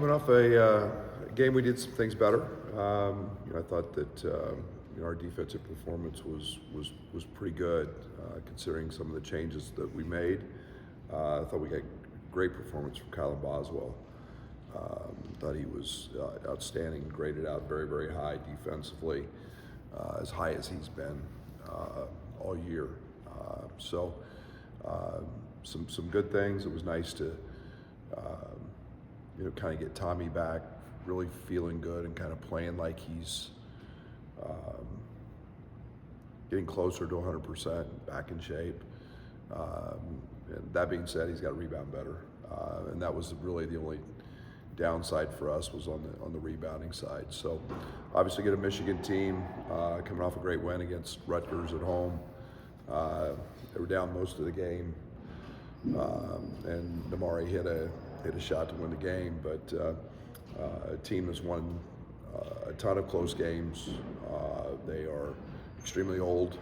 Coming off a game, we did some things better. I thought that our defensive performance was pretty good, considering some of the changes that we made. I thought we got great performance from Kylan Boswell. Thought he was outstanding, graded out very, very high defensively, as high as he's been all year. Some good things. It was nice to kind of get Tommy back, really feeling good and kind of playing like he's getting closer to 100%, back in shape. And that being said, he's got to rebound better, and that was really the only downside for us, was on the rebounding side. So obviously get a Michigan team coming off a great win against Rutgers at home. They were down most of the game, and Namari hit a shot to win the game, but a team that's won a ton of close games. They are extremely old.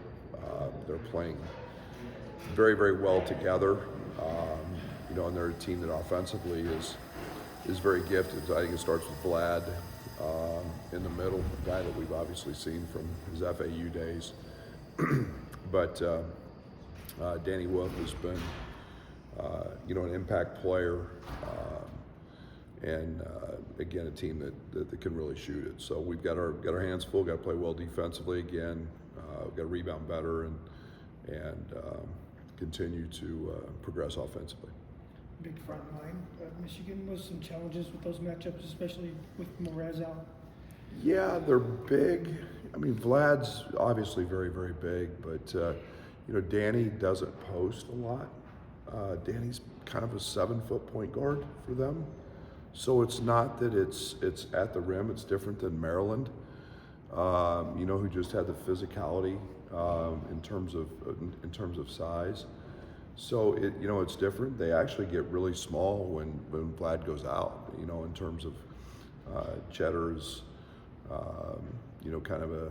They're playing very, very well together. And they're a team that offensively is very gifted. I think it starts with Vlad in the middle, a guy that we've obviously seen from his FAU days. But Danny Wolf has been an impact player, and again, a team that can really shoot it. So we've got our hands full. Got to play well defensively again. We've got to rebound better and continue to progress offensively. Big front line. Michigan was some challenges with those matchups, especially with Morez out. Yeah, they're big. I mean, Vlad's obviously very, very big, but Danny doesn't post a lot. Danny's kind of a 7-foot point guard for them. So it's not that it's at the rim. It's different than Maryland, who just had the physicality in terms of size. So it's different. They actually get really small when Vlad goes out. In terms of Cheddar's, kind of a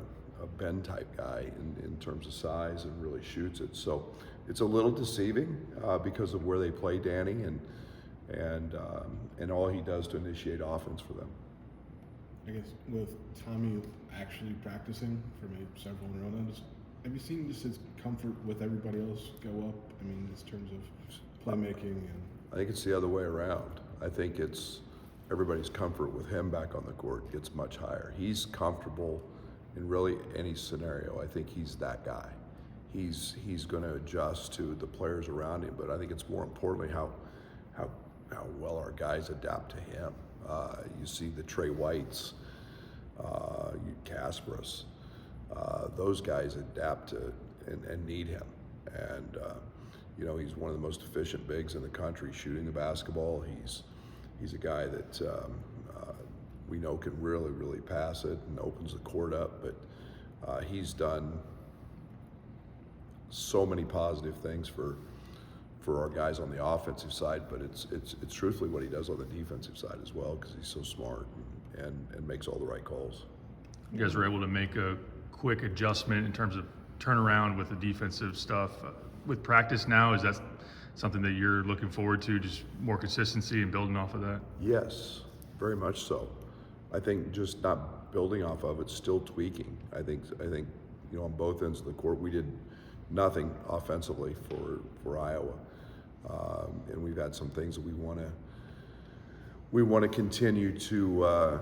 Ben type guy in terms of size, and really shoots it. So it's a little deceiving because of where they play Danny and all he does to initiate offense for them. I guess with Tommy actually practicing for maybe several in a row now, have you seen just his comfort with everybody else go up? I mean, in terms of playmaking and. I think it's the other way around. I think it's everybody's comfort with him back on the court gets much higher. He's comfortable in really any scenario. I think he's that guy. He's going to adjust to the players around him, but I think it's more importantly how well our guys adapt to him. You see the Trey Whites, Kasparas, those guys adapt to and need him. And he's one of the most efficient bigs in the country shooting the basketball. He's a guy that we know can really, really pass it and opens the court up. But he's done so many positive things for our guys on the offensive side, but it's truthfully what he does on the defensive side as well, because he's so smart and makes all the right calls. You guys were able to make a quick adjustment in terms of turnaround with the defensive stuff. With practice now, is that something that you're looking forward to, just more consistency and building off of that? Yes, very much so. I think just not building off of it, still tweaking. I think on both ends of the court, we did nothing offensively for Iowa. And we've had some things that we want to continue to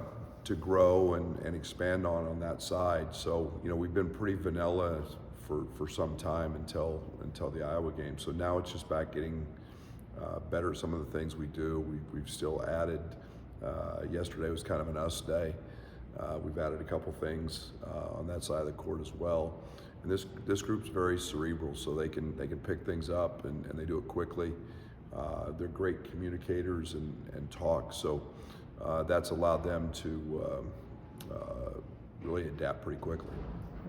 grow and expand on that side. So we've been pretty vanilla for some time until the Iowa game. So now it's just about getting better at some of the things we do. We've still added. Yesterday was kind of an us day. We've added a couple things on that side of the court as well. And this group's very cerebral, so they can pick things up and they do it quickly. They're great communicators and talk, so that's allowed them to really adapt pretty quickly.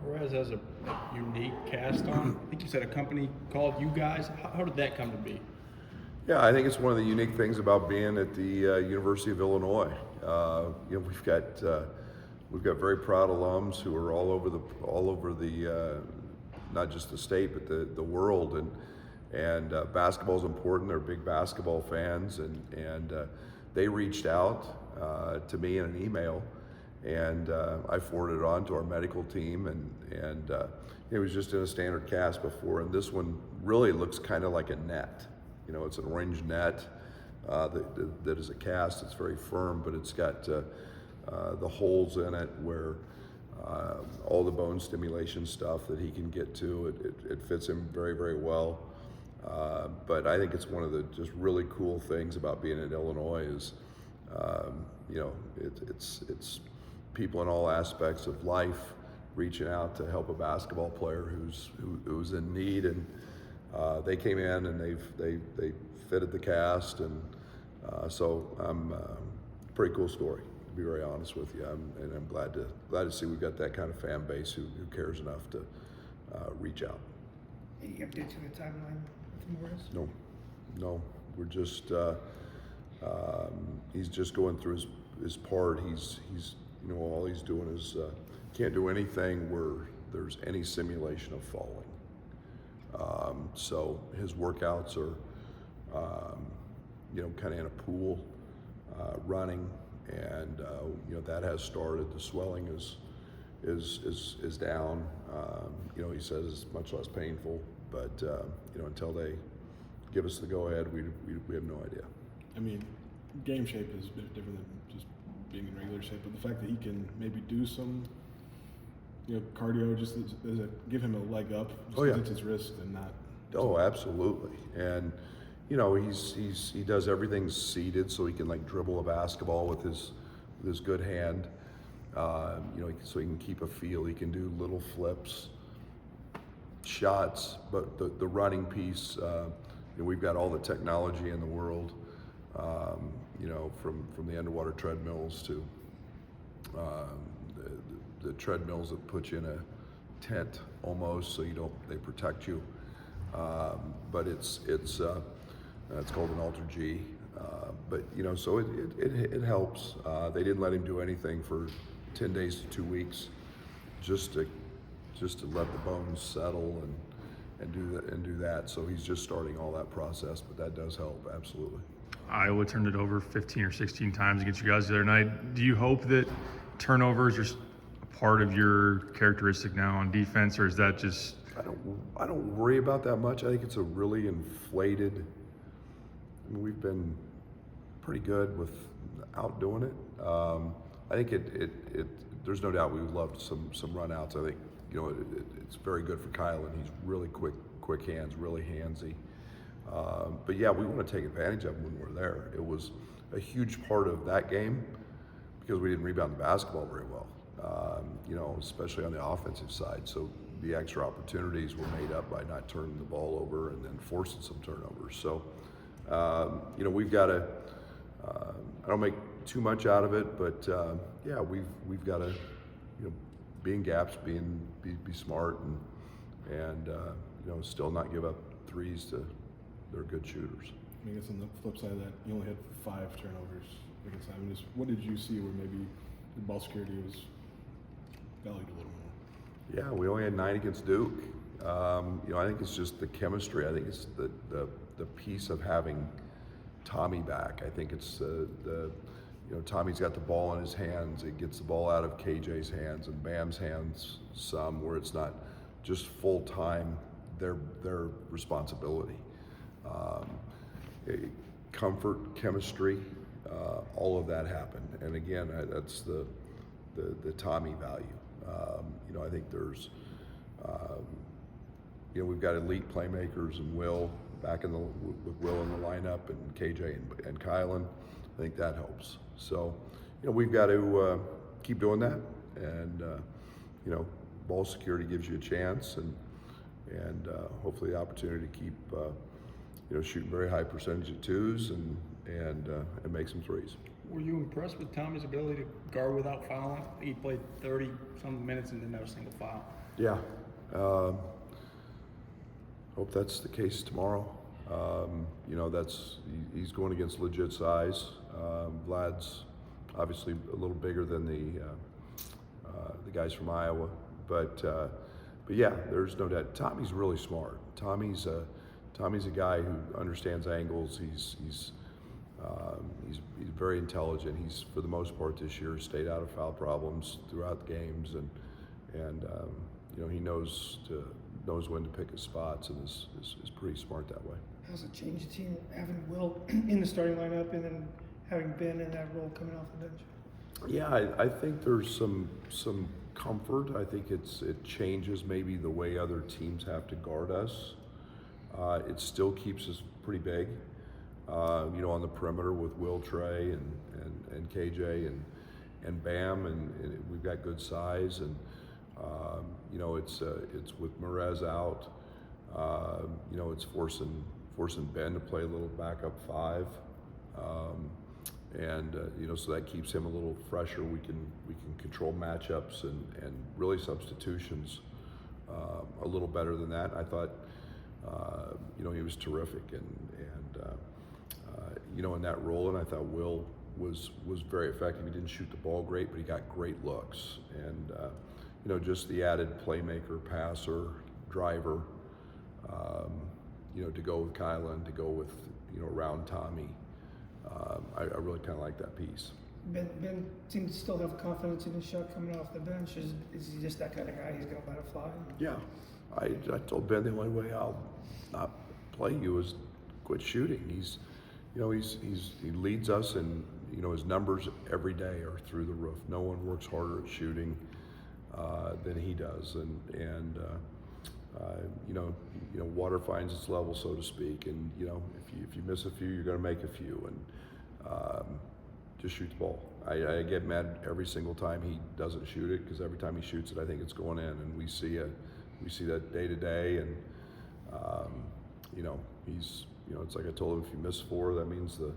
Morez has a unique cast on. I think you said a company called you guys. How did that come to be? Yeah, I think it's one of the unique things about being at the University of Illinois. We've got very proud alums who are all over the not just the state but the world, and basketball is important. They're big basketball fans, and they reached out to me in an email, and I forwarded it on to our medical team, and it was just in a standard cast before, and this one really looks kind of like a net. You know, it's an orange net that is a cast. It's very firm, but it's got the holes in it where all the bone stimulation stuff that he can get to. It fits him very, very well. But I think it's one of the just really cool things about being in Illinois is, you know, it's people in all aspects of life reaching out to help a basketball player who's in need, and they came in and they fitted the cast, and so I'm pretty cool story, to be very honest with you. And I'm glad to see we've got that kind of fan base who cares enough to reach out. Any update to the timeline with Morris? No, we're just he's just going through his part. He's you know, all he's doing is can't do anything where there's any simulation of falling. So his workouts are you know, kind of in a pool, running, and you know, that has started. The swelling is down. You know, he says it's much less painful, but you know, until they give us the go ahead, we have no idea. I mean, game shape is a bit different than just being in regular shape, but the fact that he can maybe do some, you know, cardio just give him a leg up. Just Oh, yeah. 'cause it's his wrist and not. Oh, absolutely. And you know, he does everything seated, so he can like dribble a basketball with his good hand. You know, so he can keep a feel. He can do little flips, shots, but the running piece, you know, we've got all the technology in the world. You know, from the underwater treadmills to the treadmills that put you in a tent almost, so they protect you. But it's called an Alter G. But you know, so it helps. They didn't let him do anything for 10 days to 2 weeks, just to let the bones settle and do that. So he's just starting all that process, but that does help, absolutely. Iowa turned it over 15 or 16 times against you guys the other night. Do you hope that turnovers are a part of your characteristic now on defense, or is that just? I don't worry about that much. I think it's a really inflated. I mean, we've been pretty good without doing it. I think there's no doubt we would love some runouts. I think, you know, it's very good for Kyle, and he's really quick hands, really handsy. But yeah, we want to take advantage of them when we're there. It was a huge part of that game because we didn't rebound the basketball very well, you know, especially on the offensive side. So the extra opportunities were made up by not turning the ball over and then forcing some turnovers. So, you know, we've got to, I don't make too much out of it, but yeah, we've got to, you know, be in gaps, be smart, and you know, still not give up threes to their good shooters. I guess on the flip side of that, you only had 5 turnovers against them. Just what did you see where maybe the ball security was valued a little more? Yeah, we only had 9 against Duke. You know, I think it's just the chemistry. I think it's the piece of having Tommy back. I think it's you know, Tommy's got the ball in his hands. It gets the ball out of KJ's hands and Bam's hands some, where it's not just full time their responsibility. Comfort, chemistry, all of that happened. And again, that's the Tommy value. You know, I think there's, you know, we've got elite playmakers and Will back with Will in the lineup, and KJ and Kylan. I think that helps. So, you know, we've got to keep doing that, and you know, ball security gives you a chance, and hopefully the opportunity to keep you know, shooting very high percentage of twos and make some threes. Were you impressed with Tommy's ability to guard without fouling? He played 30-some minutes and didn't have a single foul. Yeah. Hope that's the case tomorrow. You know, he's going against legit size. Vlad's obviously a little bigger than the guys from Iowa, but yeah, there's no doubt. Tommy's really smart. Tommy's a guy who understands angles. He's He's very intelligent. He's, for the most part this year, stayed out of foul problems throughout the games, and you know, he knows when to pick his spots, and is pretty smart that way. How's it changed the team having Will in the starting lineup and then having Ben in that role coming off the bench? Yeah, I think there's some comfort. I think it changes maybe the way other teams have to guard us. It still keeps us pretty big, you know, on the perimeter with Will, Trey, and KJ and Bam, and we've got good size, and you know, it's with Merez out, you know, it's forcing Ben to play a little backup 5. You know, so that keeps him a little fresher. We can control matchups and really substitutions a little better than that. I thought, you know, he was terrific and you know, in that role. And I thought Will was very effective. He didn't shoot the ball great, but he got great looks. And you know, just the added playmaker, passer, driver. You know, to go with Kylan, to go with, you know, around Tommy. I really kind of like that piece. Ben seems to still have confidence in his shot coming off the bench. Is he just that kind of guy? He's going to let it fly? Yeah, I told Ben the only way I'll not play you is quit shooting. He's, you know, he leads us, and you know, his numbers every day are through the roof. No one works harder at shooting than he does, and you know, water finds its level, so to speak. And you know, if you miss a few, you're going to make a few, and just shoot the ball. I get mad every single time he doesn't shoot it, because every time he shoots it, I think it's going in, and we see that day to day. And you know, he's, you know, it's like I told him, if you miss 4, that means the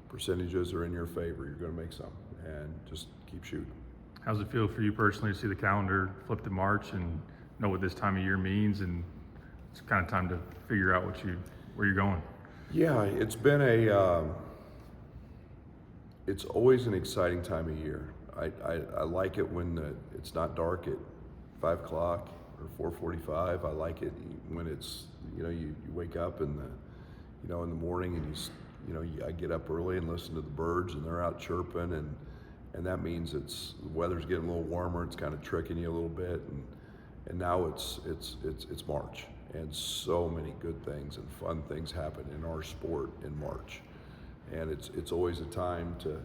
percentages are in your favor. You're going to make some, and just keep shooting. How's it feel for you personally to see the calendar flip to March and know what this time of year means, and it's kind of time to figure out where you're going? Yeah, it's been it's always an exciting time of year. I like it when it's not dark at 5 o'clock or 4:45. I like it when it's, you know, you wake up in the morning, and I get up early and listen to the birds, and they're out chirping, and that means the weather's getting a little warmer. It's kind of tricking you a little bit, and now it's March, and so many good things and fun things happen in our sport in March, and it's always a time to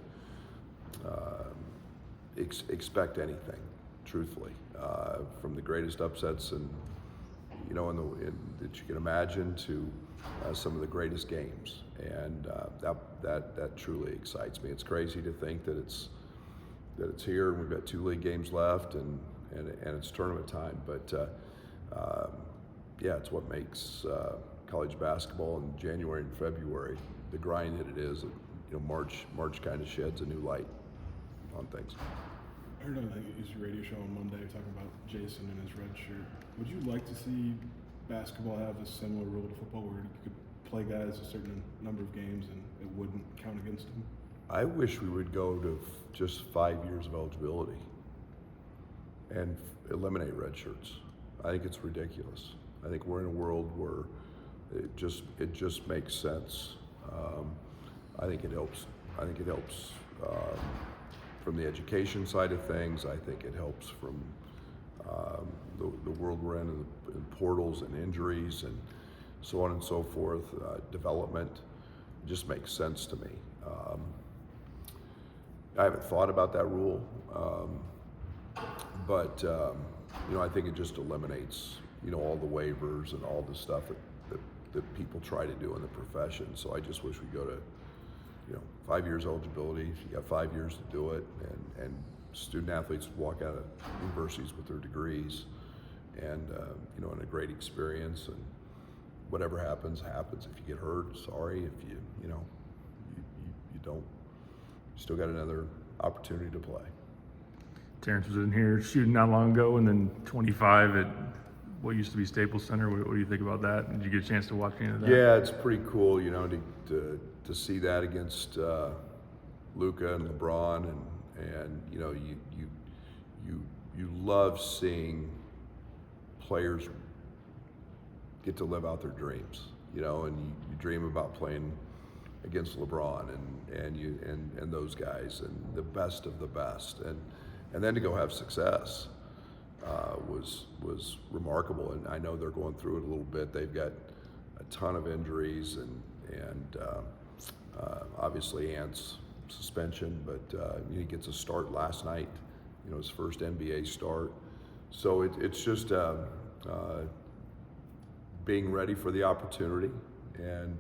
expect anything, truthfully, from the greatest upsets and that you can imagine to some of the greatest games, and that truly excites me. It's crazy to think that it's here, and we've got 2 league games left, and it's tournament time. But yeah, it's what makes college basketball in January and February the grind that it is. You know, March kind of sheds a new light on things. I heard on the radio show on Monday talking about Jason and his red shirt. Would you like to see basketball have a similar rule to football, where you could play guys a certain number of games and it wouldn't count against them? I wish we would go to just 5 years of eligibility and eliminate red shirts. I think it's ridiculous. I think we're in a world where it just makes sense. I think it helps. I think it helps from the education side of things. I think it helps from the world we're in portals and injuries and so on and so forth. Development, it just makes sense to me. I haven't thought about that rule, but you know, I think it just eliminates, you know, all the waivers and all the stuff that people try to do in the profession. So I just wish we go to, you know, 5 years eligibility. You got 5 years to do it, and student athletes walk out of universities with their degrees, and you know, and a great experience. And whatever happens. If you get hurt, sorry. If you don't, you still got another opportunity to play. Terrence was in here shooting not long ago, and then 25 at what used to be Staples Center. What do you think about that? Did you get a chance to watch any of that? Yeah, it's pretty cool, you know, to see that against Luka and LeBron, and you know, you love seeing players get to live out their dreams, you know, and you dream about playing against LeBron and those guys and the best of the best, and then to go have success was remarkable. And I know they're going through it a little bit. They've got a ton of injuries and obviously Ant's suspension, but he gets a start last night, his first NBA start. So it's just being ready for the opportunity, and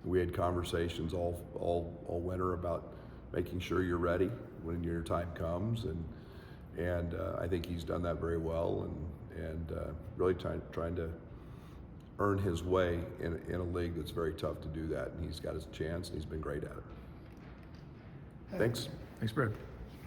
we had conversations all winter about making sure you're ready when your time comes, and I think he's done that very well, and really trying to earn his way in a league that's very tough to do that, and he's got his chance, and he's been great at it. Thanks. Thanks, Brad.